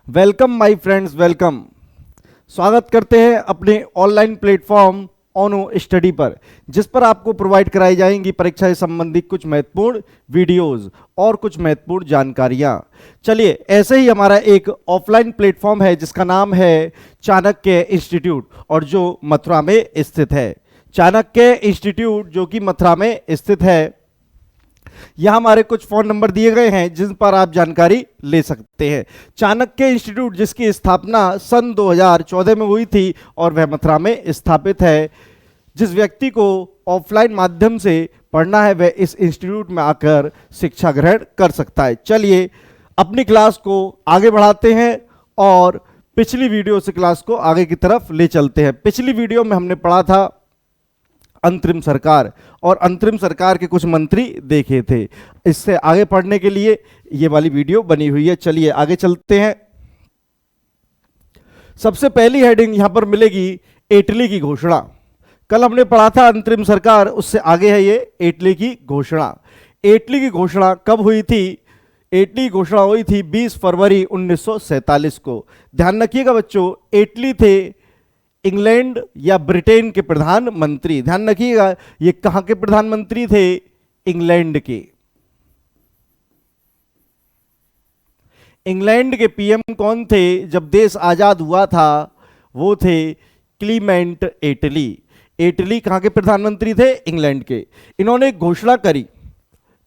Welcome my friends, welcome. स्वागत करते हैं अपने ऑनलाइन प्लेटफॉर्म ऑनो स्टडी पर, जिस पर आपको प्रोवाइड कराई जाएंगी परीक्षा से संबंधित कुछ महत्वपूर्ण वीडियोस और कुछ महत्वपूर्ण जानकारियां। चलिए, ऐसे ही हमारा एक ऑफलाइन प्लेटफॉर्म है जिसका नाम है चाणक्य इंस्टीट्यूट और जो मथुरा में स्थित है। चाणक्य इंस्टीट्यूट जो कि मथुरा में स्थित है, यहाँ हमारे कुछ फोन नंबर दिए गए हैं जिन पर आप जानकारी ले सकते हैं। चाणक्य इंस्टीट्यूट जिसकी स्थापना सन 2014 में हुई थी और वह मथुरा में स्थापित है। जिस व्यक्ति को ऑफलाइन माध्यम से पढ़ना है वह इस इंस्टीट्यूट में आकर शिक्षा ग्रहण कर सकता है। चलिए, अपनी क्लास को आगे बढ़ाते हैं और पिछली वीडियो से क्लास को आगे की तरफ ले चलते हैं। पिछली वीडियो में हमने पढ़ा था अंतरिम सरकार और अंतरिम सरकार के कुछ मंत्री देखे थे। इससे आगे पढ़ने के लिए ये वाली वीडियो बनी हुई है। चलिए आगे चलते हैं। सबसे पहली हेडिंग यहां पर मिलेगी एटली की घोषणा। कल हमने पढ़ा था अंतरिम सरकार, उससे आगे है ये एटली की घोषणा। एटली की घोषणा कब हुई थी? एटली की घोषणा हुई थी 20 फरवरी 1947 को। ध्यान रखिएगा बच्चों, एटली थे इंग्लैंड या ब्रिटेन के प्रधानमंत्री। ध्यान रखिएगा, ये कहां के प्रधानमंत्री थे? इंग्लैंड के। इंग्लैंड के पीएम कौन थे जब देश आजाद हुआ था? वो थे क्लीमेंट एटली। एटली कहां के प्रधानमंत्री थे? इंग्लैंड के। इन्होंने एक घोषणा करी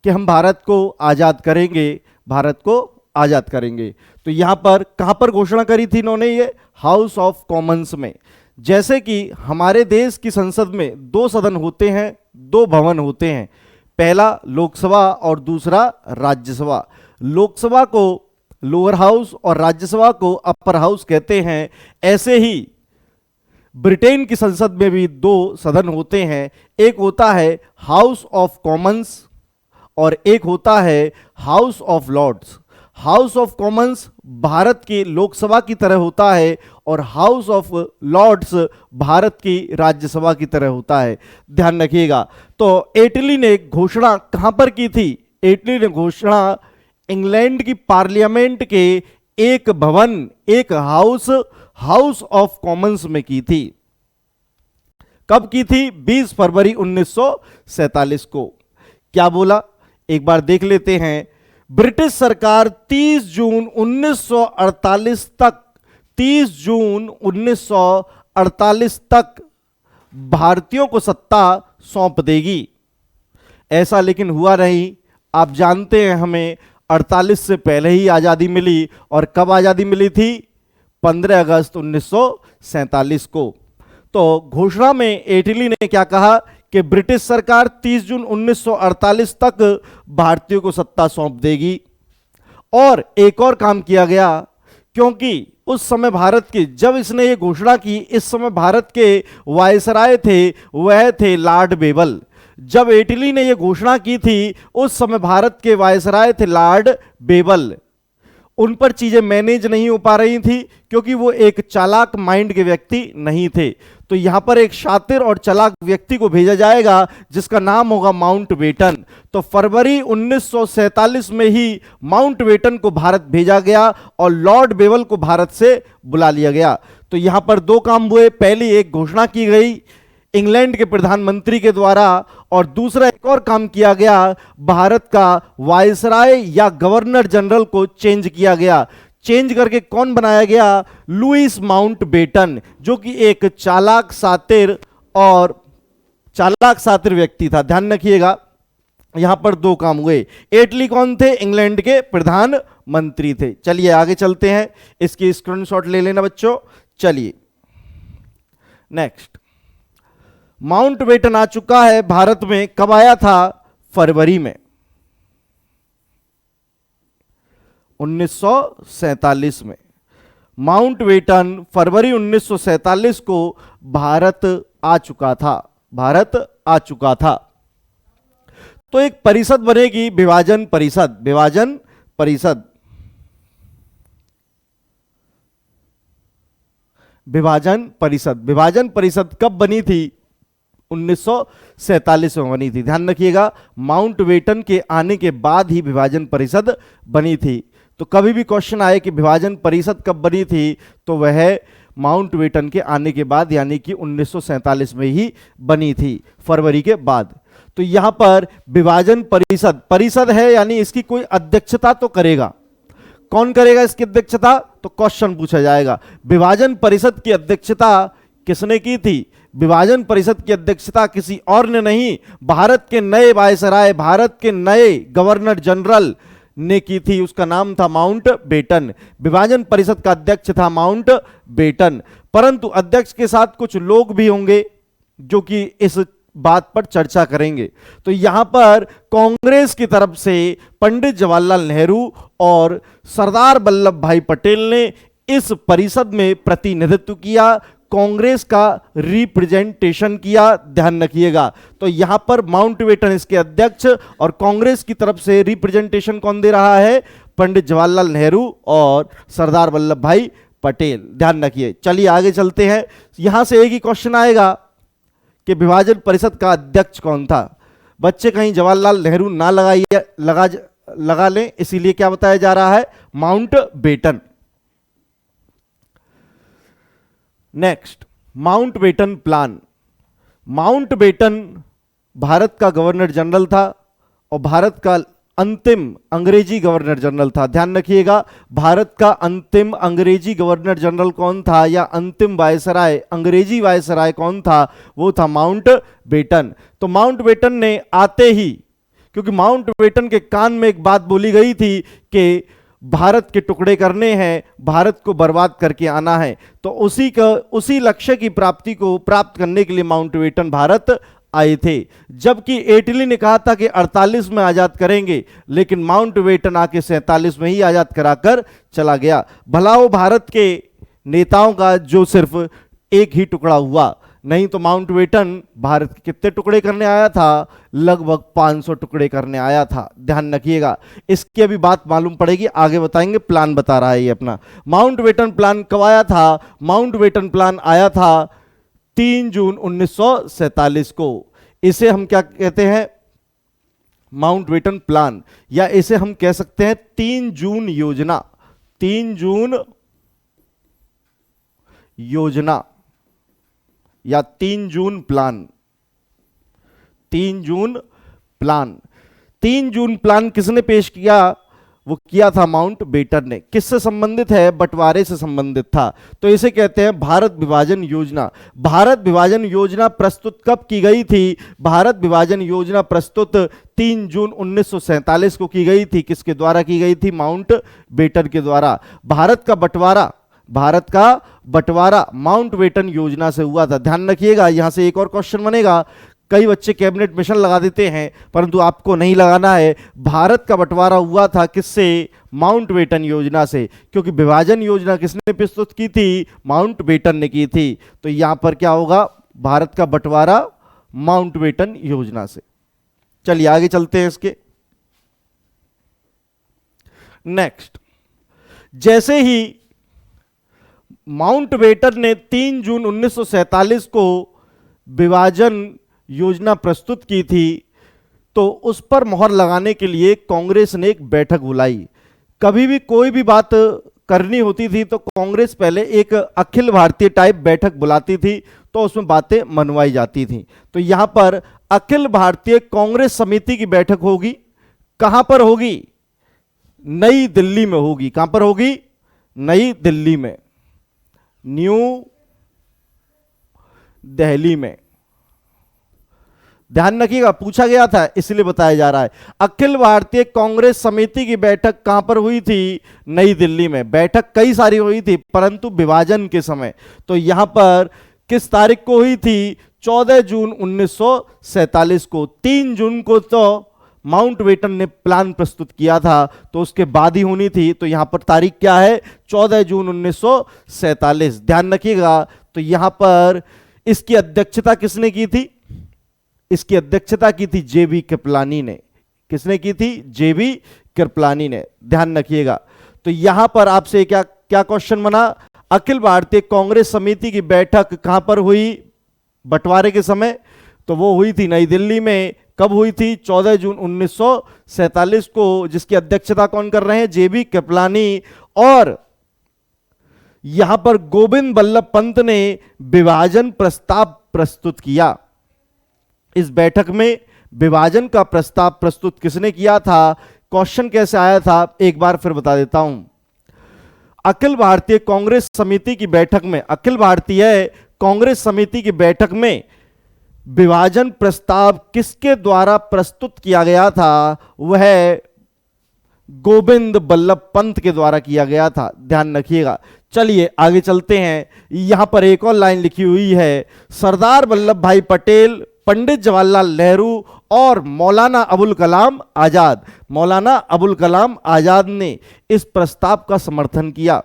कि हम भारत को आजाद करेंगे, भारत को आजाद करेंगे। तो यहां पर कहां पर घोषणा करी थी इन्होंने? ये हाउस ऑफ कॉमन्स में। जैसे कि हमारे देश की संसद में दो सदन होते हैं, दो भवन होते हैं, पहला लोकसभा और दूसरा राज्यसभा। लोकसभा को लोअर हाउस और राज्यसभा को अपर हाउस कहते हैं। ऐसे ही ब्रिटेन की संसद में भी दो सदन होते हैं, एक होता है हाउस ऑफ कॉमन्स और एक होता है House of Lords. House of Commons Bharat की लोकसभा की तरह होता है और हाउस ऑफ लॉर्ड्स भारत की राज्यसभा की तरह होता है। ध्यान रखिएगा। तो एटली ने घोषणा कहां पर की थी? एटली ने घोषणा इंग्लैंड की पार्लियामेंट के एक भवन, एक हाउस ऑफ कॉमन्स में की थी। कब की थी? 20 फरवरी 1947 को। क्या बोला, एक बार देख लेते हैं। ब्रिटिश सरकार 30 जून 1948 तक भारतीयों को सत्ता सौंप देगी। ऐसा लेकिन हुआ नहीं। आप जानते हैं हमें 48 से पहले ही आज़ादी मिली, और कब आज़ादी मिली थी? 15 अगस्त 1947 को। तो घोषणा में एटली ने क्या कहा कि ब्रिटिश सरकार 30 जून 1948 तक भारतीयों को सत्ता सौंप देगी। और एक और काम किया गया, क्योंकि उस समय भारत के, जब इसने ये घोषणा की, इस समय भारत के वायसराय थे, वह थे लॉर्ड बेबल। जब एटली ने ये घोषणा की थी उस समय भारत के वायसराय थे लॉर्ड बेबल। उन पर चीजें मैनेज नहीं हो पा रही थी क्योंकि वो एक चालाक माइंड के व्यक्ति नहीं थे। तो यहां पर एक शातिर और चालाक व्यक्ति को भेजा जाएगा जिसका नाम होगा माउंटबेटन। तो फरवरी 1947 में ही माउंटबेटन को भारत भेजा गया और लॉर्ड बेबल को भारत से बुला लिया गया। तो यहां पर दो काम हुए। पहली एक घोषणा की गई इंग्लैंड के प्रधानमंत्री के द्वारा, और दूसरा एक और काम किया गया, भारत का वायसराय या गवर्नर जनरल को चेंज किया गया। चेंज करके कौन बनाया गया? लुईस माउंटबेटन, जो कि एक चालाक सातिर व्यक्ति था। ध्यान रखिएगा, यहां पर दो काम हुए। एटली कौन थे? इंग्लैंड के प्रधानमंत्री थे। चलिए आगे चलते हैं, इसकी स्क्रीनशॉट ले लेना बच्चों। चलिए नेक्स्ट। माउंटबेटन आ चुका है भारत में। कब आया था? फरवरी में 1947 में। माउंटबेटन फरवरी 1947 को भारत आ चुका था। भारत आ चुका था। तो एक परिषद बनेगी, विभाजन परिषद। विभाजन परिषद, विभाजन परिषद। विभाजन परिषद कब बनी थी? 1947 में बनी थी। ध्यान रखिएगा, माउंटबेटन के आने के बाद ही विभाजन परिषद बनी थी। तो कभी भी क्वेश्चन आए कि विभाजन परिषद कब बनी थी, तो वह माउंटबेटन के आने के बाद यानी कि 1947 में ही बनी थी, फरवरी के बाद। तो यहां पर विभाजन परिषद, परिषद है यानी इसकी कोई अध्यक्षता तो करेगा। कौन करेगा इसकी अध्यक्षता, तो क्वेश्चन पूछा जाएगा। विभाजन परिषद की अध्यक्षता किसने की थी? विभाजन परिषद की अध्यक्षता किसी और ने नहीं, भारत के नए वायसराय, भारत के नए गवर्नर जनरल ने की थी। उसका नाम था माउंटबेटन। विभाजन परिषद का अध्यक्ष था माउंटबेटन। परंतु अध्यक्ष के साथ कुछ लोग भी होंगे जो कि इस बात पर चर्चा करेंगे। तो यहां पर कांग्रेस की तरफ से पंडित जवाहरलाल नेहरू और सरदार वल्लभ भाई पटेल ने इस परिषद में प्रतिनिधित्व किया, कांग्रेस का रिप्रेजेंटेशन किया, ध्यान रखिएगा। तो यहां पर माउंटबेटन इसके अध्यक्ष और कांग्रेस की तरफ से रिप्रेजेंटेशन कौन दे रहा है? पंडित जवाहरलाल नेहरू और सरदार वल्लभ भाई पटेल, ध्यान रखिए। चलिए आगे चलते हैं। यहां से एक ही क्वेश्चन आएगा कि विभाजन परिषद का अध्यक्ष कौन था। बच्चे कहीं जवाहरलाल नेहरू ना लगा लें, इसीलिए क्या बताया जा रहा है? Mountbatten. Next, Mountbatten plan. Mountbatten Bharat का गवर्नर जनरल था और भारत का अंतिम अंग्रेजी गवर्नर जनरल था। ध्यान रखिएगा, भारत का अंतिम अंग्रेजी गवर्नर जनरल कौन था या अंतिम वायसराय, अंग्रेजी वायसराय कौन था? वो था माउंटबेटन। तो माउंटबेटन ने आते ही, क्योंकि माउंटबेटन के कान में एक बात बोली गई थी कि भारत के टुकड़े करने हैं, भारत को बर्बाद करके आना है, तो उसी लक्ष्य की प्राप्ति को प्राप्त करने के लिए माउंटबेटन भारत आए थे। जबकि एटली ने कहा था कि 48 में आजाद करेंगे, लेकिन माउंटबेटन आके 47 में ही आजाद कराकर चला गया। भला वो भारत के नेताओं का जो सिर्फ एक ही टुकड़ा हुआ, नहीं तो माउंटबेटन भारत के कितने टुकड़े करने आया था? लगभग 500 टुकड़े करने आया था। ध्यान रखिएगा, इसकी अभी बात मालूम पड़ेगी, आगे बताएंगे। प्लान बता रहा है ये अपना। माउंटबेटन प्लान कब आया था? माउंटबेटन प्लान आया था 3 जून 1947 को। इसे हम क्या कहते हैं? माउंटबेटन प्लान, या इसे हम कह सकते हैं 3 जून योजना। 3 जून योजना या 3 जून प्लान। 3 जून प्लान। 3 जून प्लान किसने पेश किया? वो किया था माउंटबेटन ने। किससे संबंधित है? बंटवारे से संबंधित था। तो इसे कहते हैं भारत विभाजन योजना। भारत विभाजन योजना प्रस्तुत कब की गई थी? भारत विभाजन योजना प्रस्तुत 3 जून 1947 को की गई थी। किसके द्वारा की गई थी? माउंटबेटन के द्वारा। भारत का बंटवारा माउंटबेटन योजना से हुआ था। ध्यान रखिएगा, यहां से एक और क्वेश्चन बनेगा। कई बच्चे कैबिनेट मिशन लगा देते हैं, परंतु आपको नहीं लगाना है। भारत का बंटवारा हुआ था किससे? माउंटबेटन योजना से, क्योंकि विभाजन योजना किसने प्रस्तुत की थी? माउंटबेटन ने की थी। तो यहां पर क्या होगा? भारत का बंटवारा माउंटबेटन योजना से। चलिए आगे चलते हैं इसके। नेक्स्ट, जैसे ही माउंटबेटन ने 3 जून 1947 को विभाजन योजना प्रस्तुत की थी, तो उस पर मोहर लगाने के लिए कांग्रेस ने एक बैठक बुलाई। कभी भी कोई भी बात करनी होती थी तो कांग्रेस पहले एक अखिल भारतीय टाइप बैठक बुलाती थी, तो उसमें बातें मनवाई जाती थी। तो यहां पर अखिल भारतीय कांग्रेस समिति की बैठक होगी। कहां पर होगी? नई दिल्ली में होगी। कहां पर होगी? नई दिल्ली में, न्यू दिल्ली में। ध्यान रखिएगा, पूछा गया था इसलिए बताया जा रहा है। अखिल भारतीय कांग्रेस समिति की बैठक कहां पर हुई थी? नई दिल्ली में। बैठक कई सारी हुई थी, परंतु विभाजन के समय। तो यहां पर किस तारीख को हुई थी? 14 जून 1947 को। 3 जून को तो माउंटबेटन ने प्लान प्रस्तुत किया था, तो उसके बाद ही होनी थी। तो यहां पर तारीख क्या है? 14 जून 1947। ध्यान रखिएगा। तो यहां पर इसकी अध्यक्षता किसने की थी? इसकी अध्यक्षता की थी जेबी कृपलानी ने। किसने की थी? जेबी कृपलानी ने। ध्यान रखिएगा। तो यहां पर आपसे क्या क्या क्वेश्चन बना? अखिल भारतीय कांग्रेस समिति की बैठक कहां पर हुई बंटवारे के समय? तो वो हुई थी नई दिल्ली में कब हुई थी? 14 जून 1947 को, जिसकी अध्यक्षता कौन कर रहे हैं? जेबी कृपलानी। और यहां पर गोविंद बल्लभ पंत ने विभाजन प्रस्ताव प्रस्तुत किया। इस बैठक में विभाजन का प्रस्ताव प्रस्तुत किसने किया था? क्वेश्चन कैसे आया था एक बार फिर बता देता हूं। अखिल भारतीय कांग्रेस समिति की बैठक में, अखिल भारतीय कांग्रेस समिति की बैठक में विभाजन प्रस्ताव किसके द्वारा प्रस्तुत किया गया था? वह गोविंद बल्लभ पंत के द्वारा किया गया था, ध्यान रखिएगा। चलिए आगे चलते हैं। यहां पर एक और लाइन लिखी हुई है, सरदार वल्लभ भाई पटेल, पंडित जवाहरलाल नेहरू और मौलाना अबुल कलाम आजाद, मौलाना अबुल कलाम आजाद ने इस प्रस्ताव का समर्थन किया।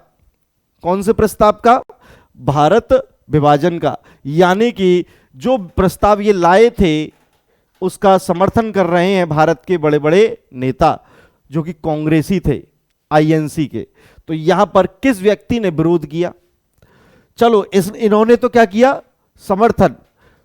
कौन से प्रस्ताव का? भारत विभाजन का। यानी कि जो प्रस्ताव ये लाए थे उसका समर्थन कर रहे हैं भारत के बड़े बड़े नेता जो कि कांग्रेसी थे, आईएनसी के। तो यहां पर किस व्यक्ति ने विरोध किया? चलो इन्होंने तो क्या किया? समर्थन।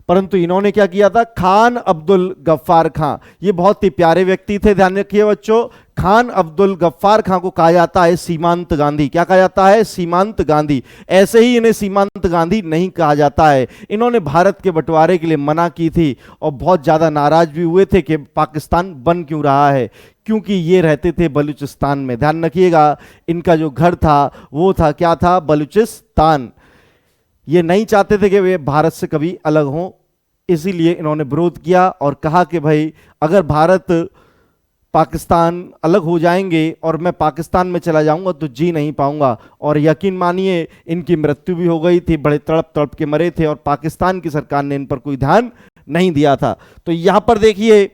परंतु इन्होंने क्या किया था? खान अब्दुल गफ्फार खां। ये बहुत ही प्यारे व्यक्ति थे, ध्यान रखिए बच्चों। खान अब्दुल गफ्फार खां को कहा जाता है सीमांत गांधी। क्या कहा जाता है? सीमांत गांधी। ऐसे ही इन्हें सीमांत गांधी नहीं कहा जाता है। इन्होंने भारत के बंटवारे के लिए मना की थी और बहुत ज्यादा नाराज भी हुए थे कि पाकिस्तान बन क्यों रहा है, क्योंकि ये रहते थे बलूचिस्तान में। ध्यान रखिएगा, इनका जो घर था वो था, क्या था? बलूचिस्तान। ये नहीं चाहते थे कि वे भारत से कभी अलग हों, इसीलिए इन्होंने विरोध किया और कहा कि भाई अगर भारत पाकिस्तान अलग हो जाएंगे और मैं पाकिस्तान में चला जाऊंगा तो जी नहीं पाऊंगा। और यकीन मानिए इनकी मृत्यु भी हो गई थी, बड़े तड़प तड़प के मरे थे और पाकिस्तान की सरकार ने इन पर कोई ध्यान नहीं दिया था। तो यहां पर देखिए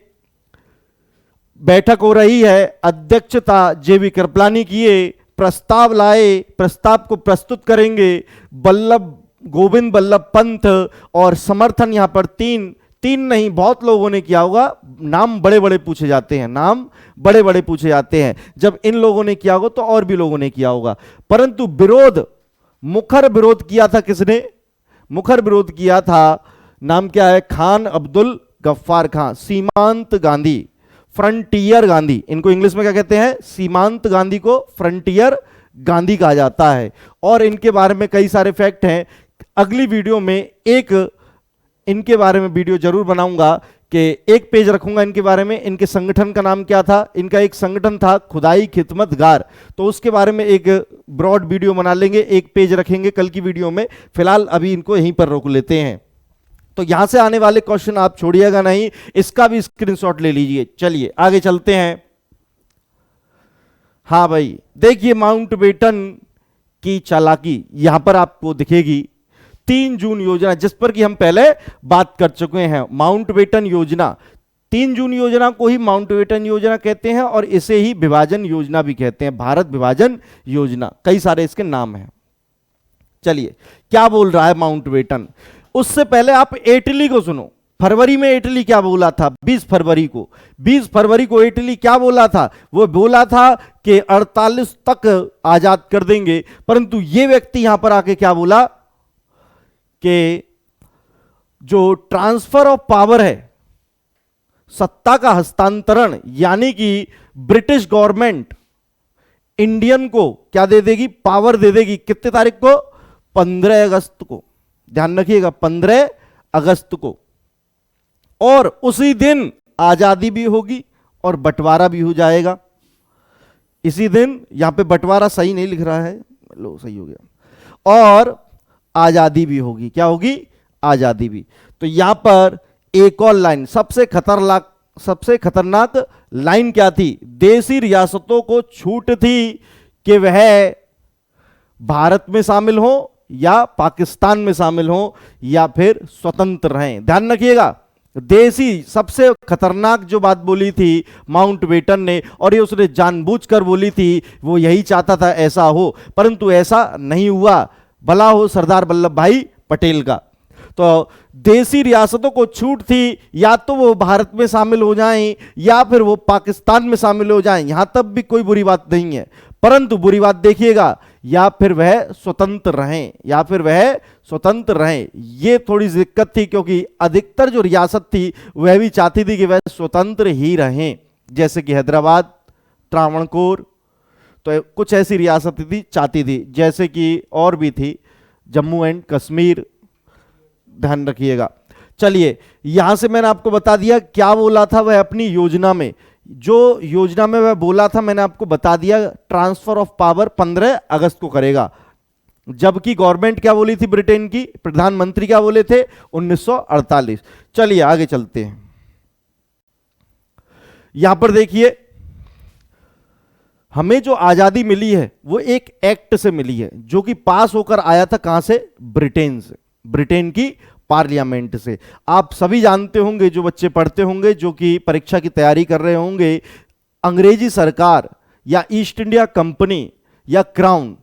बैठक हो रही है, अध्यक्षता जेबी कृपलानी किए, प्रस्ताव लाए, प्रस्ताव को प्रस्तुत करेंगे गोविंद बल्लभ पंत। और समर्थन यहां पर तीन नहीं बहुत लोगों ने किया होगा, नाम बड़े बड़े पूछे जाते हैं, नाम बड़े बड़े पूछे जाते हैं। जब इन लोगों ने किया होगा तो और भी लोगों ने किया होगा। परंतु विरोध, मुखर विरोध किया था किसने? मुखर विरोध किया था, नाम क्या है? खान अब्दुल गफ्फार खां, सीमांत गांधी, फ्रंटियर गांधी। इनको इंग्लिश में क्या कहते हैं? सीमांत गांधी को फ्रंटियर गांधी कहा जाता है। और इनके बारे में कई सारे फैक्ट हैं। अगली वीडियो में एक इनके बारे में वीडियो जरूर बनाऊंगा कि एक पेज रखूंगा इनके बारे में। इनके संगठन का नाम क्या था? इनका एक संगठन था खुदाई खिदमतगार, तो उसके बारे में एक ब्रॉड वीडियो बना लेंगे, एक पेज रखेंगे कल की वीडियो में। फिलहाल अभी इनको यहीं पर रोक लेते हैं। तो यहां से आने वाले क्वेश्चन आप छोड़िएगा नहीं, इसका भी स्क्रीनशॉट ले लीजिए। चलिए आगे चलते हैं। हाँ भाई देखिए, माउंटबेटन की चालाकी यहां पर आपको दिखेगी। 3 जून योजना, जिस पर कि हम पहले बात कर चुके हैं, माउंटबेटन योजना। 3 जून योजना को ही माउंटबेटन योजना कहते हैं और इसे ही विभाजन योजना भी कहते हैं, भारत विभाजन योजना। कई सारे इसके नाम हैं। चलिए क्या बोल रहा है माउंटबेटन? उससे पहले आप इटली को सुनो। फरवरी में इटली क्या बोला था? 20 फरवरी को इटली क्या बोला था? वो बोला था कि 48 तक आजाद कर देंगे। परंतु ये व्यक्ति यहां पर आके क्या बोला कि जो ट्रांसफर ऑफ पावर है, सत्ता का हस्तांतरण, यानी कि ब्रिटिश गवर्नमेंट इंडियन को क्या दे देगी? पावर दे देगी। कितने तारीख को? 15 अगस्त को। ध्यान रखिएगा, 15 अगस्त को। और उसी दिन आजादी भी होगी और बंटवारा भी हो जाएगा इसी दिन। यहां पे बंटवारा सही नहीं लिख रहा है, लो सही हो गया। और आजादी भी होगी। क्या होगी? आजादी भी। तो यहां पर एक और लाइन, सबसे खतरनाक लाइन क्या थी? देशी रियासतों को छूट थी कि वह भारत में शामिल हो या पाकिस्तान में शामिल हो या फिर स्वतंत्र रहें। ध्यान रखिएगा, देशी सबसे खतरनाक जो बात बोली थी माउंटबेटन ने, और ये उसने जानबूझकर बोली थी, वो यही चाहता था ऐसा हो, परंतु ऐसा नहीं हुआ। भला हो सरदार वल्लभ भाई पटेल का। तो देशी रियासतों को छूट थी, या तो वो भारत में शामिल हो जाएं या फिर वो पाकिस्तान में शामिल हो जाएं। यहां तब भी कोई बुरी बात नहीं है, परंतु बुरी बात देखिएगा, या फिर वह स्वतंत्र रहें, या फिर वह स्वतंत्र रहें। ये थोड़ी दिक्कत थी क्योंकि अधिकतर जो रियासत थी वह भी चाहती थी कि वह स्वतंत्र ही रहें, जैसे कि हैदराबाद, त्रावणकोर, तो कुछ ऐसी रियासतें थी चाहती थी, जैसे कि और भी थी जम्मू एंड कश्मीर, ध्यान रखिएगा। चलिए, यहां से मैंने आपको बता दिया क्या बोला था वह अपनी योजना में, जो योजना में वह बोला था मैंने आपको बता दिया, ट्रांसफर ऑफ पावर 15 अगस्त को करेगा। जबकि गवर्नमेंट क्या बोली थी ब्रिटेन की, प्रधानमंत्री क्या बोले थे, 1948। चलिए आगे चलते हैं। यहां पर देखिए, हमें जो आजादी मिली है वो एक एक्ट से मिली है, जो कि पास होकर आया था कहां से, ब्रिटेन से, ब्रिटेन की पार्लियामेंट से। आप सभी जानते होंगे, जो बच्चे पढ़ते होंगे, जो कि परीक्षा की तैयारी कर रहे होंगे, अंग्रेजी सरकार या ईस्ट इंडिया कंपनी या क्राउन,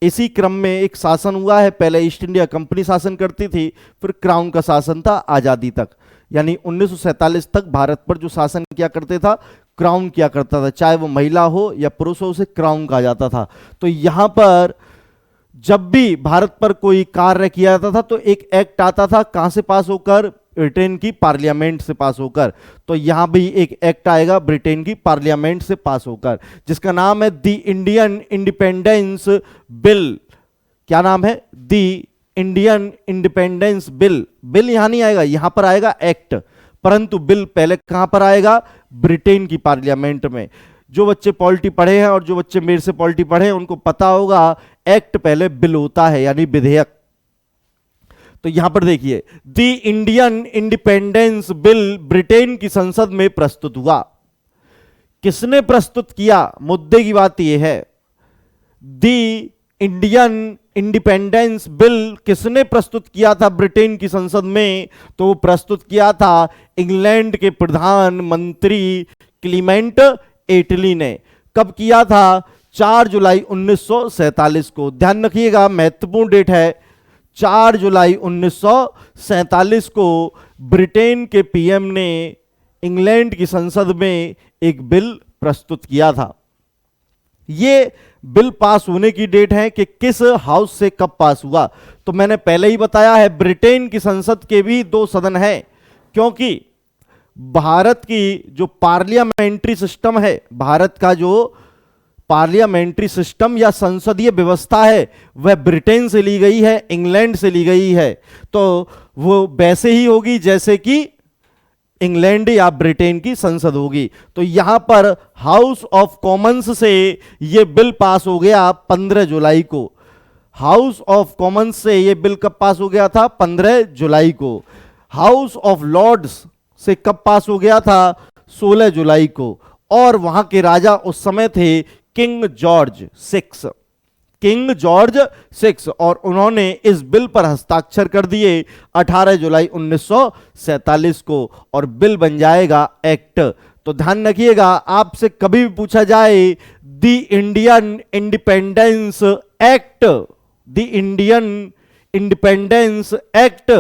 इसी क्रम में एक शासन हुआ है। पहले ईस्ट इंडिया कंपनी शासन करती थी, फिर क्राउन का शासन था आजादी तक, यानी 1947 तक भारत पर जो शासन किया करते था क्राउन किया करता था, चाहे वो महिला हो या पुरुष हो, उसे क्राउन कहा जाता था। तो यहां पर जब भी भारत पर कोई कार्य किया जाता था तो एक एक्ट आता था, कहां से पास होकर, ब्रिटेन की पार्लियामेंट से पास होकर। तो यहां भी एक एक्ट आएगा ब्रिटेन की पार्लियामेंट से पास होकर, जिसका नाम है द इंडियन इंडिपेंडेंस बिल। क्या नाम है, the Indian independence bill. Bill यहां नहीं आएगा, यहां पर आएगा एक्ट, परंतु बिल पहले कहां पर आएगा, ब्रिटेन की पार्लियामेंट में। जो बच्चे पॉलिटी पढ़े हैं और जो बच्चे मेरे से पॉलिटी पढ़े हैं उनको पता होगा, एक्ट पहले बिल होता है, यानी विधेयक। तो यहां पर देखिए, the Indian independence bill Britain की संसद में प्रस्तुत हुआ। किसने प्रस्तुत किया, मुद्दे की बात यह है, द इंडियन इंडिपेंडेंस बिल किसने प्रस्तुत किया था ब्रिटेन की संसद में, तो प्रस्तुत किया था इंग्लैंड के प्रधानमंत्री क्लीमेंट एटली ने। कब किया था, 4 जुलाई 1947 को। ध्यान रखिएगा, महत्वपूर्ण डेट है, 4 जुलाई 1947 को ब्रिटेन के पीएम ने इंग्लैंड की संसद में एक बिल प्रस्तुत किया था। यह बिल पास होने की डेट है कि किस हाउस से कब पास हुआ, तो मैंने पहले ही बताया है, ब्रिटेन की संसद के भी 2 सदन हैं, क्योंकि भारत की जो पार्लियामेंट्री सिस्टम है, भारत का जो पार्लियामेंट्री सिस्टम या संसदीय व्यवस्था है वह ब्रिटेन से ली गई है, इंग्लैंड से ली गई है। तो वो वैसे ही होगी जैसे कि इंग्लैंड या ब्रिटेन की संसद होगी। तो यहां पर हाउस ऑफ कॉमन्स से यह बिल पास हो गया 15 जुलाई को। हाउस ऑफ कॉमन्स से यह बिल कब पास हो गया था, 15 जुलाई को। हाउस ऑफ लॉर्ड्स से कब पास हो गया था, 16 जुलाई को। और वहां के राजा उस समय थे किंग जॉर्ज 6, किंग जॉर्ज 6, और उन्होंने इस बिल पर हस्ताक्षर कर दिए 18 जुलाई 1947 को, और बिल बन जाएगा एक्ट। तो ध्यान रखिएगा, आपसे कभी भी पूछा जाए the Indian independence act, the Indian independence act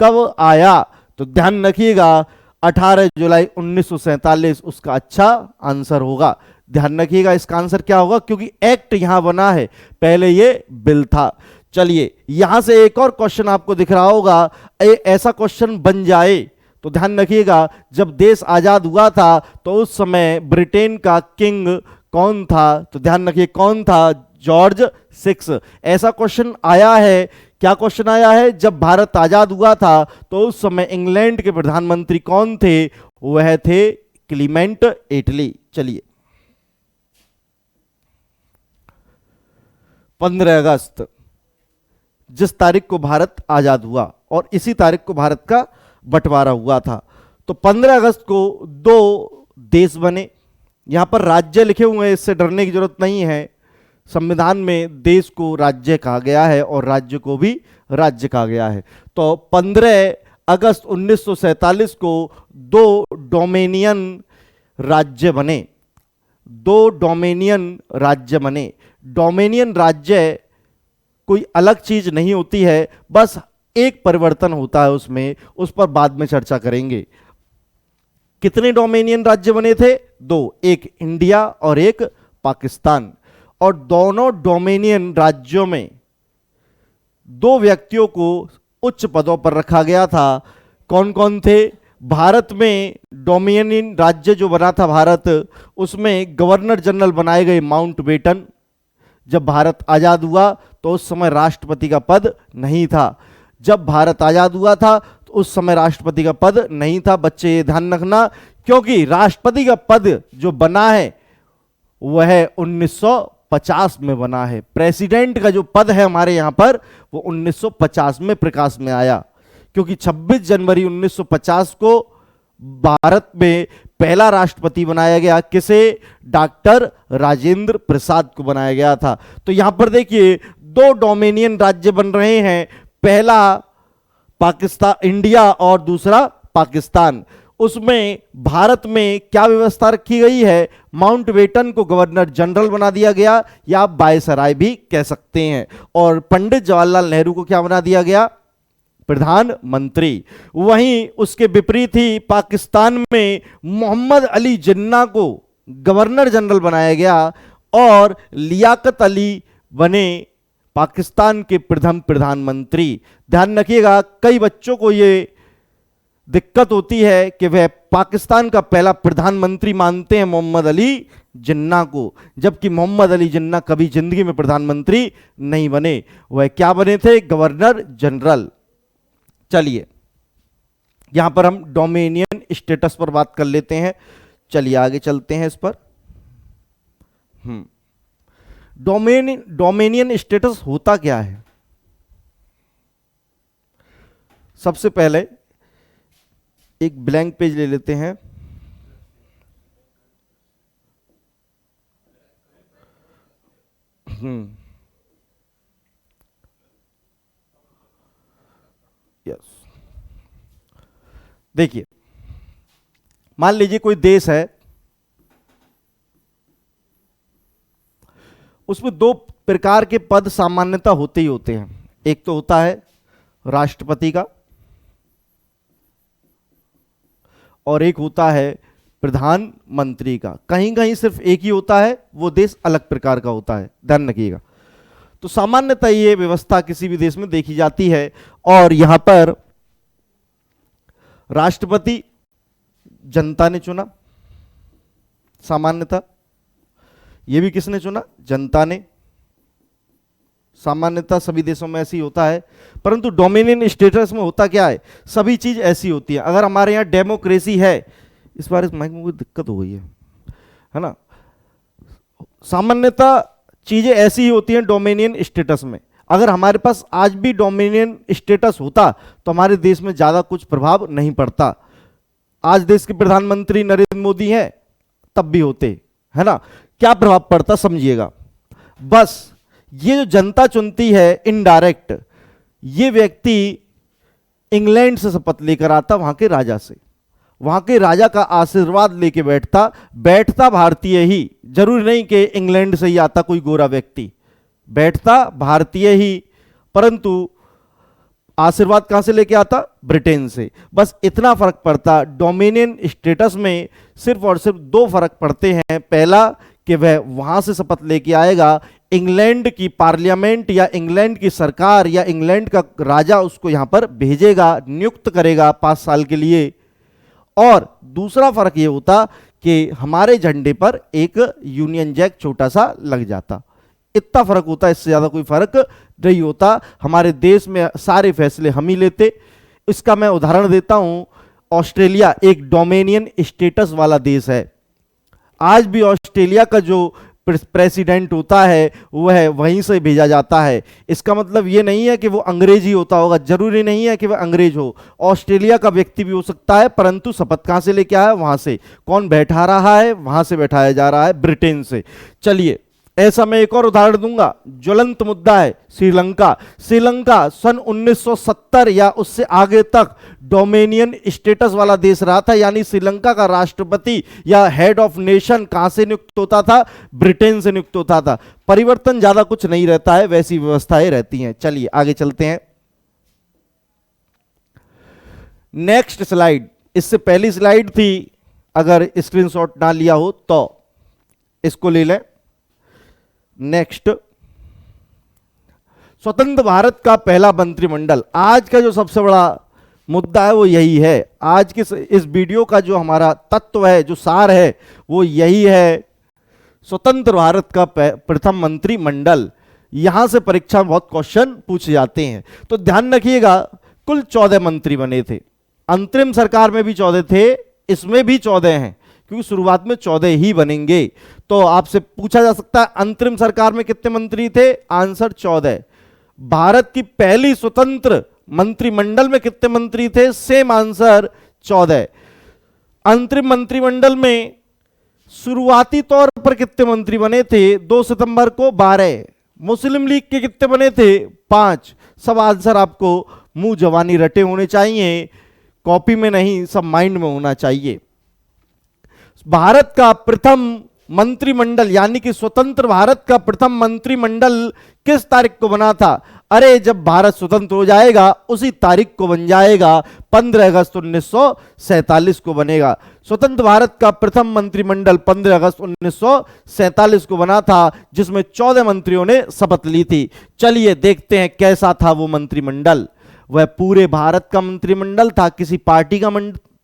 कब आया, तो ध्यान रखिएगा 18 जुलाई 1947 उसका अच्छा आंसर होगा। ध्यान रखिएगा इसका आंसर क्या होगा, क्योंकि एक्ट यहां बना है, पहले ये बिल था। चलिए, यहां से एक और क्वेश्चन आपको दिख रहा होगा, ऐसा क्वेश्चन बन जाए तो ध्यान रखिएगा, जब देश आजाद हुआ था तो उस समय ब्रिटेन का किंग कौन था, तो ध्यान रखिए कौन था, जॉर्ज 6। ऐसा क्वेश्चन आया है, क्या क्वेश्चन आया है, जब भारत आजाद हुआ था तो उस समय इंग्लैंड के प्रधानमंत्री कौन थे, वह थे क्लीमेंट एटली। चलिए, 15 अगस्त जिस तारीख को भारत आजाद हुआ और इसी तारीख को भारत का बंटवारा हुआ था, तो 15 अगस्त को 2 देश बने। यहां पर राज्य लिखे हुए हैं, इससे डरने की जरूरत नहीं है। संविधान में देश को राज्य कहा गया है और राज्य को भी राज्य कहा गया है। तो 15 अगस्त 1947 को 2 डोमिनियन राज्य बने, 2 डोमिनियन राज्य बने। डोमिनियन राज्य कोई अलग चीज नहीं होती है, बस एक परिवर्तन होता है उसमें, उस पर बाद में चर्चा करेंगे। कितने डोमिनियन राज्य बने थे, 2, एक इंडिया और एक पाकिस्तान। और दोनों डोमिनियन राज्यों में दो व्यक्तियों को उच्च पदों पर रखा गया था। कौन कौन थे? भारत में डोमिनियन राज्य जो बना था भारत, उसमें गवर्नर जनरल बनाए गए माउंटबेटन। जब भारत आजाद हुआ तो उस समय राष्ट्रपति का पद नहीं था। जब भारत आजाद हुआ था तो उस समय राष्ट्रपति का पद नहीं था। बच्चे ये ध्यान रखना, क्योंकि राष्ट्रपति का पद जो बना है वह 1950 में बना है। प्रेसिडेंट का जो पद है हमारे यहां पर वो 1950 में प्रकाश में आया, क्योंकि 26 जनवरी 1950 को भारत में पहला राष्ट्रपति बनाया गया। किसे? डॉक्टर राजेंद्र प्रसाद को बनाया गया था। तो यहां पर देखिए दो डोमिनियन राज्य बन रहे हैं, पहला पाकिस्तान, इंडिया, और दूसरा पाकिस्तान। उसमें भारत में क्या व्यवस्था रखी गई है? माउंटबेटन को गवर्नर जनरल बना दिया गया, या आप वायसराय भी कह सकते हैं। और पंडित जवाहरलाल नेहरू को क्या बना दिया गया? प्रधानमंत्री। वहीं उसके विपरीत ही पाकिस्तान में मोहम्मद अली जिन्ना को गवर्नर जनरल बनाया गया और लियाकत अली बने पाकिस्तान के प्रथम प्रधानमंत्री। ध्यान रखिएगा, कई बच्चों को यह दिक्कत होती है कि वह पाकिस्तान का पहला प्रधानमंत्री मानते हैं मोहम्मद अली जिन्ना को, जबकि मोहम्मद अली जिन्ना कभी जिंदगी में प्रधानमंत्री नहीं बने। वह क्या बने थे? Governor general. चलिए यहां पर हम डोमिनियन स्टेटस पर बात कर लेते हैं। चलिए आगे चलते हैं इस पर। डोमिनियन स्टेटस होता क्या है? सबसे पहले एक ब्लैंक पेज ले लेते हैं। यस, देखिए मान लीजिए कोई देश है, उसमें दो प्रकार के पद सामान्यतः होते ही होते हैं। एक तो होता है राष्ट्रपति का, और एक होता है प्रधानमंत्री का। कहीं कहीं सिर्फ एक ही होता है, वो देश अलग प्रकार का होता है, ध्यान रखिएगा। तो सामान्यतः ये व्यवस्था किसी भी देश में देखी जाती है। और यहां पर राष्ट्रपति जनता ने चुना, सामान्यतः। ये भी किसने चुना? जनता ने। सामान्यतः सभी देशों में ऐसी होता है, परंतु डोमिनियन स्टेटस में होता क्या है? सभी चीज ऐसी होती है। अगर हमारे यहाँ डेमोक्रेसी है, इस बार इस माइक में कोई दिक्कत हो गई है ना? सामान्यतः चीजें ऐसी ही होती हैं डोमिनियन स्टेटस में। अगर हमारे पास आज भी डोमिनियन स्टेटस होता तो हमारे देश में ज्यादा कुछ प्रभाव नहीं पड़ता। आज देश के प्रधानमंत्री नरेंद्र मोदी हैं, तब भी होते, है ना? क्या प्रभाव पड़ता समझिएगा। बस ये जो जनता चुनती है इनडायरेक्ट, ये व्यक्ति इंग्लैंड से शपथ लेकर आता, वहां के राजा से, वहां के राजा का आशीर्वाद लेके बैठता भारतीय ही, जरूरी नहीं कि इंग्लैंड से ही आता कोई गोरा व्यक्ति, बैठता भारतीय ही, परंतु आशीर्वाद कहां से लेके आता? ब्रिटेन से। बस इतना फर्क पड़ता। डोमिनियन स्टेटस में सिर्फ और सिर्फ दो फर्क पड़ते हैं। पहला कि वह वहां से शपथ लेके आएगा, इंग्लैंड की पार्लियामेंट या इंग्लैंड की सरकार या इंग्लैंड का राजा उसको यहां पर भेजेगा, नियुक्त करेगा 5 साल के लिए। और दूसरा फर्क यह होता कि हमारे झंडे पर एक यूनियन जैक छोटा सा लग जाता। इतना फर्क होता, इससे ज्यादा कोई फर्क नहीं होता। हमारे देश में सारे फैसले हम ही लेते। इसका मैं उदाहरण देता हूं। ऑस्ट्रेलिया एक डोमिनियन स्टेटस वाला देश है। आज भी ऑस्ट्रेलिया का जो प्रेसिडेंट होता है वह वहीं से भेजा जाता है। इसका मतलब यह नहीं है कि वो अंग्रेज ही होता होगा, जरूरी नहीं है कि वह अंग्रेज हो। ऑस्ट्रेलिया का व्यक्ति भी हो सकता है, परंतु शपथ कहां से लेके आया? वहां से। कौन बैठा रहा है? वहां से बैठाया जा रहा है, ब्रिटेन से। चलिए ऐसा मैं एक और उदाहरण दूंगा। ज्वलंत मुद्दा है श्रीलंका। श्रीलंका सन 1970 या उससे आगे तक डोमिनियन स्टेटस वाला देश रहा था, यानी श्रीलंका का राष्ट्रपति या हेड ऑफ नेशन कहां से नियुक्त होता था? ब्रिटेन से नियुक्त होता था। परिवर्तन ज्यादा कुछ नहीं रहता है, वैसी व्यवस्थाएं रहती हैं। चलिए आगे चलते हैं। नेक्स्ट स्लाइड, इससे पहली स्लाइड थी, अगर स्क्रीनशॉट ना लिया हो तो इसको ले लें। नेक्स्ट, स्वतंत्र भारत का पहला मंत्रिमंडल। आज का जो सबसे बड़ा मुद्दा है वो यही है। आज के इस वीडियो का जो हमारा तत्व है, जो सार है, वो यही है, स्वतंत्र भारत का प्रथम मंत्रिमंडल। यहां से परीक्षा में बहुत क्वेश्चन पूछे जाते हैं, तो ध्यान रखिएगा। कुल 14 मंत्री बने थे। अंतरिम सरकार में भी 14 थे, इसमें भी 14 हैं, क्योंकि शुरुआत में 14 ही बनेंगे। तो आपसे पूछा जा सकता है अंतरिम सरकार में कितने मंत्री थे? आंसर 14। भारत की पहली स्वतंत्र मंत्रिमंडल में कितने मंत्री थे? Same answer 14। अंतरिम मंत्रिमंडल में शुरुआती तौर पर कितने मंत्री बने थे? 2 सितंबर को 12। मुस्लिम लीग के कितने बने थे? 5। सब आंसर आपको मुंह जवानी रटे होने चाहिए, कॉपी में नहीं, सब माइंड में होना चाहिए। भारत का प्रथम मंत्रिमंडल यानी कि स्वतंत्र भारत का प्रथम मंत्रिमंडल किस तारीख को बना था? अरे जब भारत स्वतंत्र हो जाएगा उसी तारीख को बन जाएगा, 15 अगस्त 1947 को बनेगा। स्वतंत्र भारत का प्रथम मंत्रिमंडल 15 अगस्त 1947 को बना था, जिसमें 14 मंत्रियों ने शपथ ली थी। चलिए देखते हैं कैसा था वो मंत्रिमंडल। वह पूरे भारत का मंत्रिमंडल था, किसी पार्टी का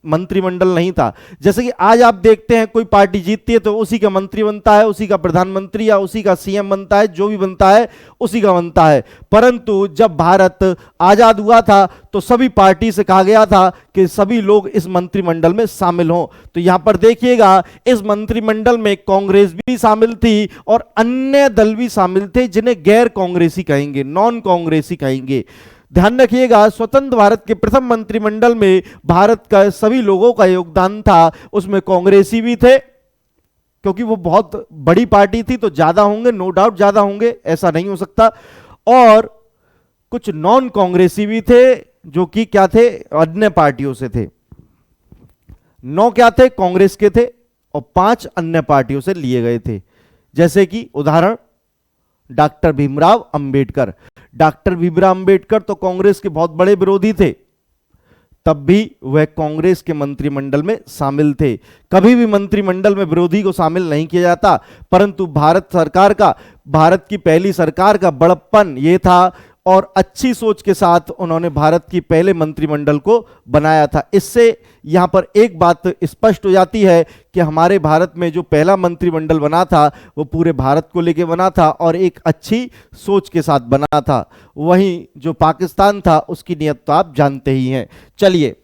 मंत्रिमंडल नहीं था। जैसे कि आज आप देखते हैं कोई पार्टी जीतती है तो उसी का मंत्री बनता है, उसी का प्रधानमंत्री या उसी का सीएम बनता है, जो भी बनता है उसी का बनता है। परंतु जब भारत आजाद हुआ था तो सभी पार्टी से कहा गया था कि सभी लोग इस मंत्रिमंडल में शामिल हों। तो यहां पर देखिएगा इस मंत्रिमंडल में कांग्रेस भी शामिल थी और अन्य दल भी शामिल थे, जिन्हें गैर कांग्रेसी कहेंगे, नॉन कांग्रेसी कहेंगे। ध्यान रखिएगा, स्वतंत्र भारत के प्रथम मंत्रिमंडल में भारत का सभी लोगों का योगदान था। उसमें कांग्रेसी भी थे, क्योंकि वो बहुत बड़ी पार्टी थी तो ज्यादा होंगे, नो डाउट ज्यादा होंगे, ऐसा नहीं हो सकता। और कुछ नॉन कांग्रेसी भी थे, जो कि क्या थे? अन्य पार्टियों से थे। 9 क्या थे? कांग्रेस के थे, और 5 अन्य पार्टियों से लिए गए थे। जैसे कि उदाहरण, डॉक्टर भीमराव अंबेडकर। डॉक्टर भीमराव अंबेडकर तो कांग्रेस के बहुत बड़े विरोधी थे, तब भी वह कांग्रेस के मंत्रिमंडल में शामिल थे। कभी भी मंत्रिमंडल में विरोधी को शामिल नहीं किया जाता, परंतु भारत की पहली सरकार का बड़प्पन यह था और अच्छी सोच के साथ उन्होंने भारत की पहले मंत्रिमंडल को बनाया था। इससे यहां पर एक बात स्पष्ट हो जाती है कि हमारे भारत में जो पहला मंत्रिमंडल बना था वो पूरे भारत को लेकर बना था और एक अच्छी सोच के साथ बना था। वहीं जो पाकिस्तान था उसकी नीयत तो आप जानते ही हैं। चलिए,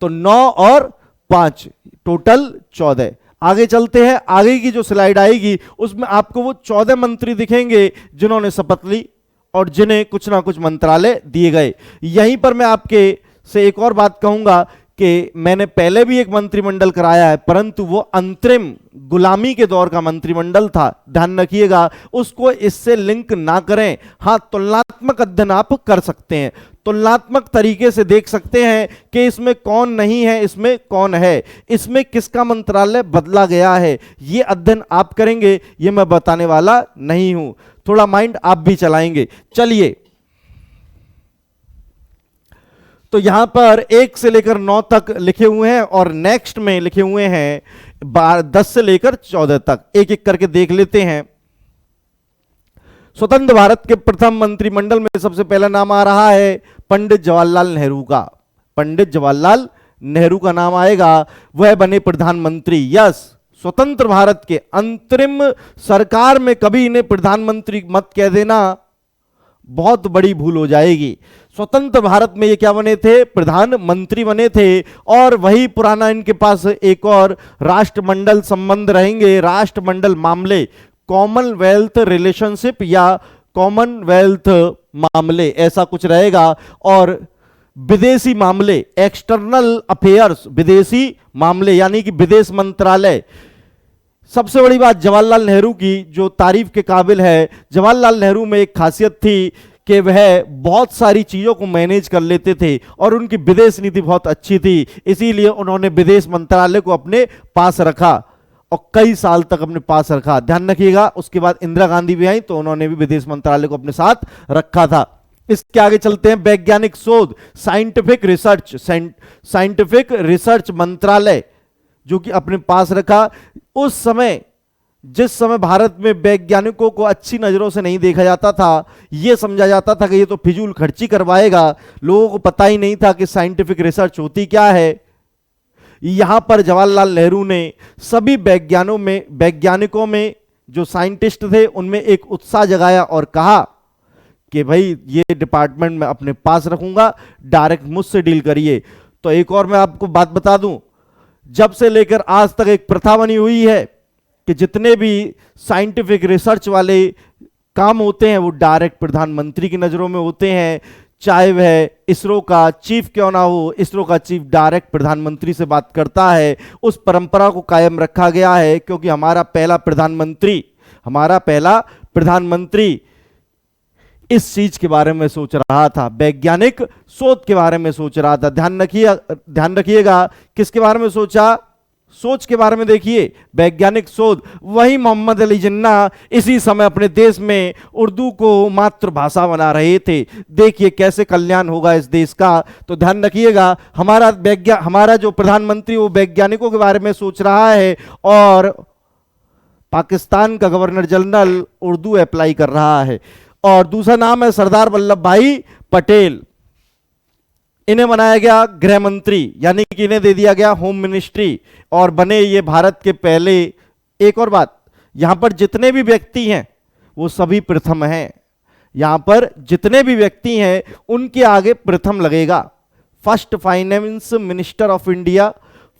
तो 9 और 5 टोटल 14। आगे चलते हैं। आगे की जो स्लाइड आएगी उसमें आपको वो 14 मंत्री दिखेंगे जिन्होंने शपथ ली और जिन्हें कुछ ना कुछ मंत्रालय दिए गए। यहीं पर मैं आपके से एक और बात कहूंगा कि मैंने पहले भी एक मंत्रिमंडल कराया है, परंतु वो अंतरिम गुलामी के दौर का मंत्रिमंडल था। ध्यान रखिएगा, उसको इससे लिंक ना करें। हाँ, तुलनात्मक अध्ययन आप कर सकते हैं, तुलनात्मक तरीके से देख सकते हैं कि इसमें कौन नहीं है, इसमें कौन है, इसमें किसका मंत्रालय बदला गया है। ये अध्ययन आप करेंगे, ये मैं बताने वाला नहीं हूं। थोड़ा माइंड आप भी चलाएंगे। चलिए, तो यहां पर 1 से लेकर 9 तक लिखे हुए हैं और नेक्स्ट में लिखे हुए हैं 10 से लेकर 14 तक। एक एक करके देख लेते हैं। स्वतंत्र भारत के प्रथम मंत्रिमंडल में सबसे पहला नाम आ रहा है पंडित जवाहरलाल नेहरू का। पंडित जवाहरलाल नेहरू का नाम आएगा, वह बने प्रधानमंत्री। यस, स्वतंत्र भारत के अंतरिम सरकार में कभी इन्हें प्रधानमंत्री मत कह देना, बहुत बड़ी भूल हो जाएगी। स्वतंत्र भारत में ये क्या बने थे? प्रधानमंत्री बने थे। और वही पुराना इनके पास एक और राष्ट्रमंडल संबंध रहेंगे, राष्ट्रमंडल मामले, कॉमनवेल्थ रिलेशनशिप या कॉमनवेल्थ मामले, ऐसा कुछ रहेगा। और विदेशी मामले, एक्सटर्नल अफेयर्स, विदेशी मामले यानी कि विदेश मंत्रालय। सबसे बड़ी बात जवाहरलाल नेहरू की जो तारीफ के काबिल है, जवाहरलाल नेहरू में एक खासियत थी कि वह बहुत सारी चीज़ों को मैनेज कर लेते थे और उनकी विदेश नीति बहुत अच्छी थी। इसीलिए उन्होंने विदेश मंत्रालय को अपने पास रखा और कई साल तक अपने पास रखा। ध्यान रखिएगा, उसके बाद इंदिरा गांधी भी आई तो उन्होंने भी विदेश मंत्रालय को अपने साथ रखा था। इसके आगे चलते हैं। वैज्ञानिक शोध, साइंटिफिक रिसर्च, साइंटिफिक रिसर्च मंत्रालय जो कि अपने पास रखा। उस समय जिस समय भारत में वैज्ञानिकों को अच्छी नजरों से नहीं देखा जाता था, यह समझा जाता था कि ये तो फिजूल खर्ची करवाएगा, लोगों को पता ही नहीं था कि साइंटिफिक रिसर्च होती क्या है। यहां पर जवाहरलाल नेहरू ने सभी वैज्ञानिकों में जो साइंटिस्ट थे उनमें एक उत्साह जगाया और कहा कि भाई ये डिपार्टमेंट मैं अपने पास रखूंगा, डायरेक्ट मुझसे डील करिए। तो एक और मैं आपको बात बता दूं, जब से लेकर आज तक एक प्रथा बनी हुई है कि जितने भी साइंटिफिक रिसर्च वाले काम होते हैं वो डायरेक्ट प्रधानमंत्री की नजरों में होते हैं। चाहे वह इसरो का चीफ क्यों ना हो, इसरो का चीफ डायरेक्ट प्रधानमंत्री से बात करता है। उस परंपरा को कायम रखा गया है क्योंकि हमारा पहला प्रधानमंत्री इस चीज के बारे में सोच रहा था, वैज्ञानिक शोध के बारे में सोच रहा था। ध्यान रखिएगा किसके बारे में सोचा, सोच के बारे में देखिए, वैज्ञानिक शोध। वही मोहम्मद अली जिन्ना इसी समय अपने देश में उर्दू को मातृभाषा बना रहे थे। देखिए कैसे कल्याण होगा इस देश का। तो ध्यान रखिएगा हमारा जो प्रधानमंत्री वो वैज्ञानिकों के बारे में सोच रहा है और पाकिस्तान का गवर्नर जनरल उर्दू अप्लाई कर रहा है। और दूसरा नाम है सरदार वल्लभ भाई पटेल। इन्हें बनाया गया गृह मंत्री, यानी कि इन्हें दे दिया गया होम मिनिस्ट्री और बने ये भारत के पहले। एक और बात, यहां पर जितने भी व्यक्ति हैं वो सभी प्रथम हैं। यहां पर जितने भी व्यक्ति हैं उनके आगे प्रथम लगेगा। First finance minister of India,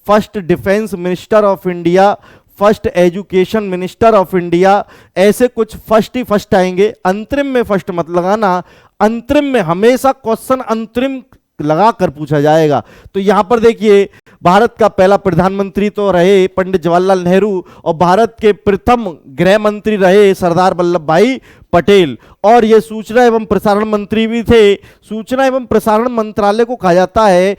first defence minister of India, first education minister of India, ऐसे कुछ फर्स्ट ही फर्स्ट आएंगे। अंतरिम में फर्स्ट मत लगाना, अंतरिम में हमेशा क्वेश्चन अंतरिम लगाकर पूछा जाएगा। तो यहां पर देखिए भारत का पहला प्रधानमंत्री तो रहे पंडित जवाहरलाल नेहरू और भारत के प्रथम गृह मंत्री रहे सरदार वल्लभ भाई पटेल। और ये सूचना एवं प्रसारण मंत्री भी थे। सूचना एवं प्रसारण मंत्रालय को कहा जाता है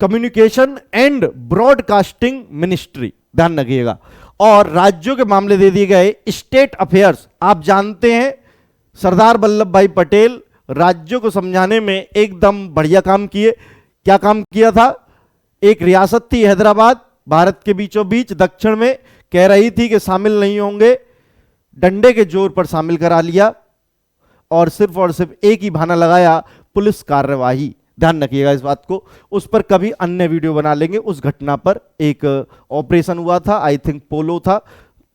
कम्युनिकेशन एंड ब्रॉडकास्टिंग मिनिस्ट्री, ध्यान रखिएगा। और राज्यों के मामले दे दिए गए स्टेट अफेयर्स। आप जानते हैं सरदार वल्लभ भाई पटेल राज्यों को समझाने में एकदम बढ़िया काम किए। क्या काम किया था, एक रियासत थी हैदराबाद भारत के बीचों बीच दक्षिण में, कह रही थी कि शामिल नहीं होंगे, डंडे के जोर पर शामिल करा लिया और सिर्फ एक ही बहाना लगाया, पुलिस कार्यवाही। ध्यान रखिएगा इस बात को। उस पर कभी अन्य वीडियो बना लेंगे। उस घटना पर एक ऑपरेशन हुआ था, आई थिंक पोलो था,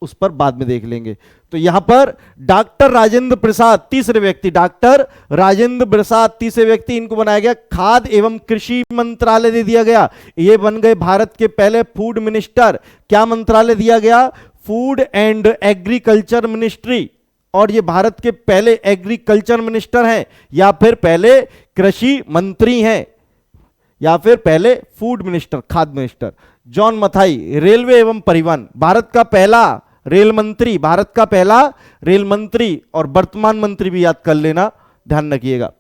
उस पर बाद में देख लेंगे। तो यहां पर डॉक्टर राजेंद्र प्रसाद तीसरे व्यक्ति, डॉक्टर राजेंद्र प्रसाद तीसरे व्यक्ति, इनको बनाया गया खाद्य एवं कृषि मंत्रालय दे दिया गया। ये बन गए भारत के पहले फूड मिनिस्टर। क्या मंत्रालय दिया गया, फूड एंड एग्रीकल्चर मिनिस्ट्री। और ये भारत के पहले एग्रीकल्चर मिनिस्टर हैं या फिर पहले कृषि मंत्री हैं या फिर पहले फूड मिनिस्टर, खाद्य मिनिस्टर। जॉन मथाई रेलवे एवं परिवहन, भारत का पहला रेल मंत्री, भारत का पहला रेल मंत्री और वर्तमान मंत्री भी याद कर लेना, ध्यान रखिएगा।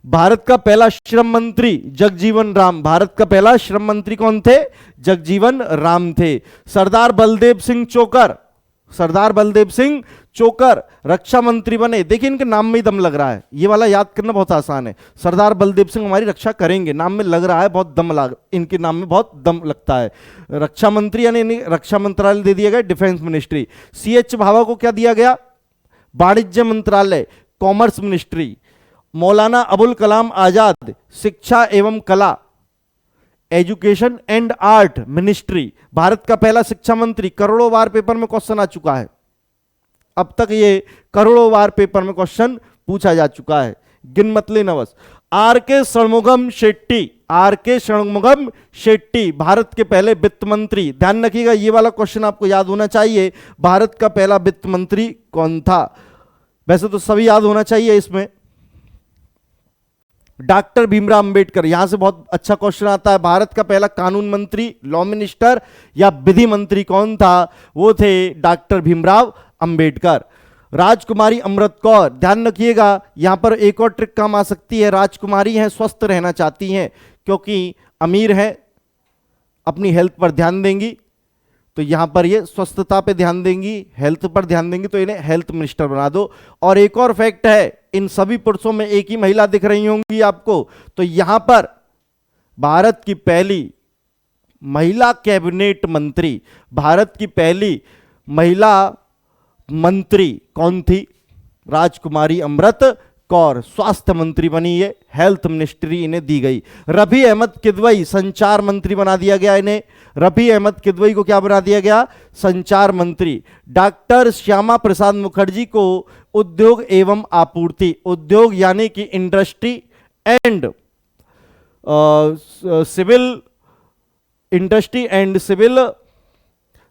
भारत का पहला श्रम मंत्री जगजीवन राम, भारत का पहला श्रम मंत्री कौन थे, जगजीवन राम थे। सरदार बलदेव सिंह चोकर, सरदार बलदेव सिंह चोकर रक्षा मंत्री बने। देखिए इनके नाम में ही दम लग रहा है, ये वाला याद करना बहुत आसान है। सरदार बलदेव सिंह हमारी रक्षा करेंगे, नाम में लग रहा है बहुत दम लग, इनके नाम में बहुत दम लगता है। रक्षा मंत्री यानी रक्षा मंत्रालय दे दिया गया, डिफेंस मिनिस्ट्री। CH भाभा को क्या दिया गया, वाणिज्य मंत्रालय, कॉमर्स मिनिस्ट्री। मौलाना अबुल कलाम आजाद शिक्षा एवं कला, education and art ministry, Bharat का पहला शिक्षा मंत्री। करोड़ों बार पेपर में क्वेश्चन आ चुका है, अब तक ये करोड़ों बार पेपर में क्वेश्चन पूछा जा चुका है, गिन मत लेना बस। आर.के. षणमुगम शेट्टी, आर.के. षणमुगम शेट्टी भारत के पहले वित्त मंत्री। ध्यान रखिएगा ये वाला क्वेश्चन आपको याद होना चाहिए, भारत का पहला वित्त मंत्री कौन था। वैसे तो सभी याद होना चाहिए इसमें। डॉक्टर भीमराव अंबेडकर, यहां से बहुत अच्छा क्वेश्चन आता है, भारत का पहला कानून मंत्री, लॉ मिनिस्टर या विधि मंत्री कौन था, वो थे डॉक्टर भीमराव अंबेडकर। राजकुमारी अमृत कौर, ध्यान रखिएगा यहां पर एक और ट्रिक काम आ सकती है। राजकुमारी हैं, स्वस्थ रहना चाहती हैं क्योंकि अमीर हैं, अपनी हेल्थ पर ध्यान देंगी, तो यहां पर ये स्वस्थता पे ध्यान देंगी, हेल्थ पर ध्यान देंगी, तो इन्हें हेल्थ मिनिस्टर बना दो। और एक और फैक्ट है, इन सभी पुरुषों में एक ही महिला दिख रही होंगी आपको, तो यहां पर भारत की पहली महिला कैबिनेट मंत्री, भारत की पहली महिला मंत्री कौन थी? राजकुमारी अमृत कौर स्वास्थ्य मंत्री बनी, ये हेल्थ मिनिस्ट्री इन्हें दी गई। रफी अहमद किदवई संचार मंत्री बना दिया गया इन्हें। रफी अहमद किदवई को क्या बना दिया गया? संचार मंत्री। डॉक्टर श्यामा प्रसाद मुखर्जी को उद्योग एवं आपूर्ति, उद्योग यानी कि industry and civil, industry and civil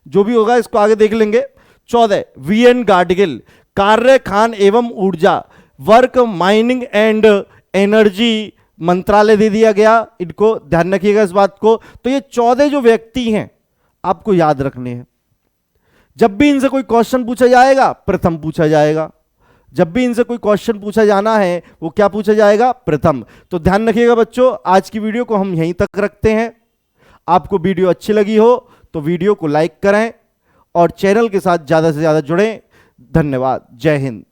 जो भी होगा इसको आगे देख लेंगे। 14 वीएन गाडगिल कार्य खान एवं ऊर्जा, वर्क माइनिंग एंड एनर्जी मंत्रालय दे दिया गया इनको, ध्यान रखिएगा इस बात को। तो ये 14 जो व्यक्ति हैं आपको याद रखने हैं। जब भी इनसे कोई क्वेश्चन पूछा जाएगा प्रथम पूछा जाएगा, जब भी इनसे कोई क्वेश्चन पूछा जाना है वो क्या पूछा जाएगा? प्रथम। तो ध्यान रखिएगा बच्चों, आज की वीडियो को हम यहीं तक रखते हैं। आपको वीडियो अच्छी लगी हो तो वीडियो को लाइक करें और चैनल के साथ ज्यादा से ज्यादा जुड़ें। धन्यवाद। जय हिंद।